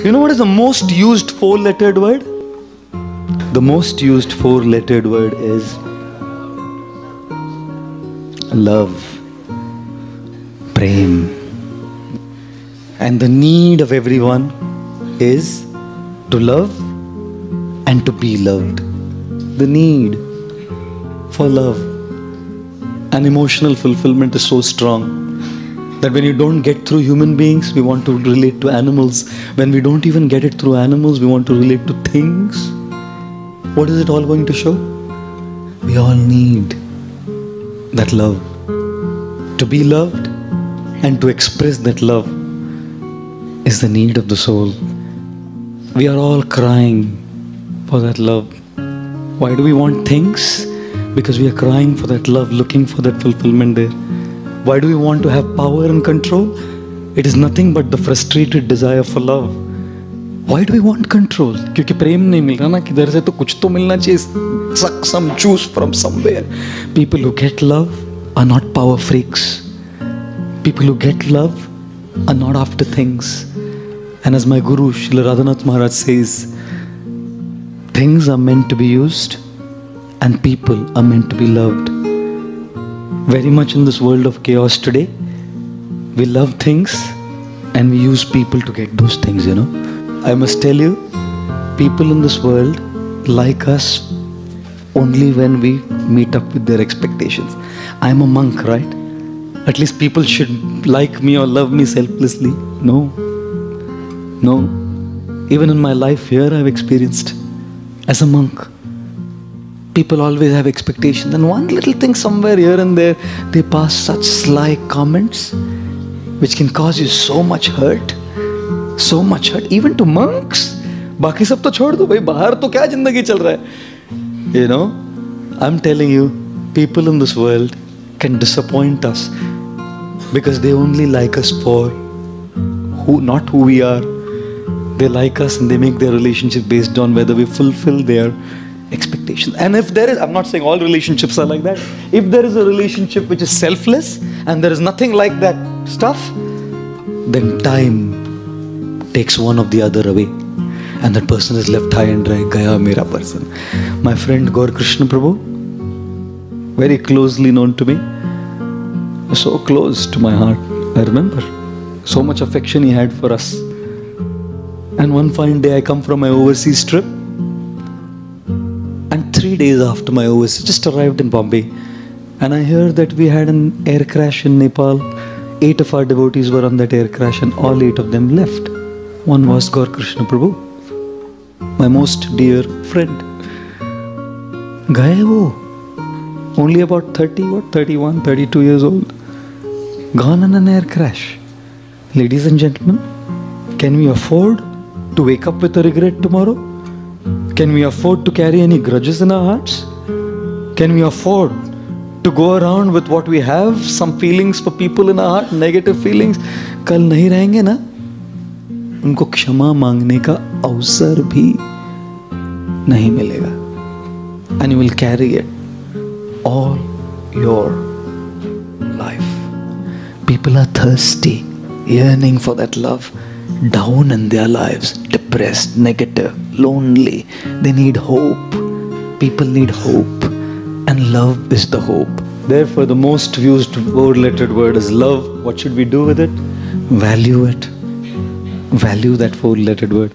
You know what is the most used four-lettered word? The most used four-lettered word is love, prem. And the need of everyone is to love and to be loved. The need for love and emotional fulfillment is so strong that when you don't get through human beings, we want to relate to animals. When we don't even get it through animals, we want to relate to things. What is it all going to show? We all need that love. To be loved and to express that love is the need of the soul. We are all crying for that love. Why do we want things? Because we are crying for that love, looking for that fulfillment there. Why do we want to have power and control? It is nothing but the frustrated desire for love. Why do we want control? क्योंकि प्रेम नहीं मिल रहा ना किधर से, तो कुछ तो मिलना चाहिए. Suck some juice from somewhere. People who get love are not power freaks. People who get love are not after things. And as my Guru Srila Radhanath Maharaj says, things are meant to be used and people are meant to be loved. Very much in this world of chaos today, we love things and we use people to get those things, you know. I must tell you, people in this world like us only when we meet up with their expectations. I'm a monk, right? At least people should like me or love me selflessly. No. Even in my life here, I've experienced as a monk, people always have expectations, and one little thing somewhere here and there, they pass such sly comments which can cause you so much hurt, even to monks. बाकी सब तो छोड़ दो भाई, बाहर तो क्या जिंदगी चल रहा है? You know, I'm telling you, people in this world can disappoint us because they only like us for not who we are. They like us and they make their relationship based on whether we fulfill their expectations. And if there is, I'm not saying all relationships are like that. If there is a relationship which is selfless and there is nothing like that stuff, then time takes one of the other away. And that person is left high and dry. Gaya mera person. My friend Gaur Krishna Prabhu, very closely known to me, so close to my heart. I remember so much affection he had for us. And one fine day I come from my overseas trip, and 3 days after my overseas, just arrived in Bombay, and I heard that we had an air crash in Nepal. 8 of our devotees were on that air crash and all 8 of them left. One was Gaur Krishna Prabhu, my most dear friend. Gaye wo, only about 31, 32 years old, gone in an air crash. Ladies and gentlemen, can we afford to wake up with a regret tomorrow? Can we afford to carry any grudges in our hearts? Can we afford to go around with what we have, some feelings for people in our heart, negative feelings? कल नहीं रहेंगे ना, उनको क्षमा मांगने का अवसर भी नहीं मिलेगा. And you will carry it all your life. People are thirsty, yearning for that love, down in their lives, depressed, negative, lonely. They need hope. People need hope, and love is the hope. Therefore, the most used four-lettered word is love. What should we do with it? Value it. Value that four-lettered word.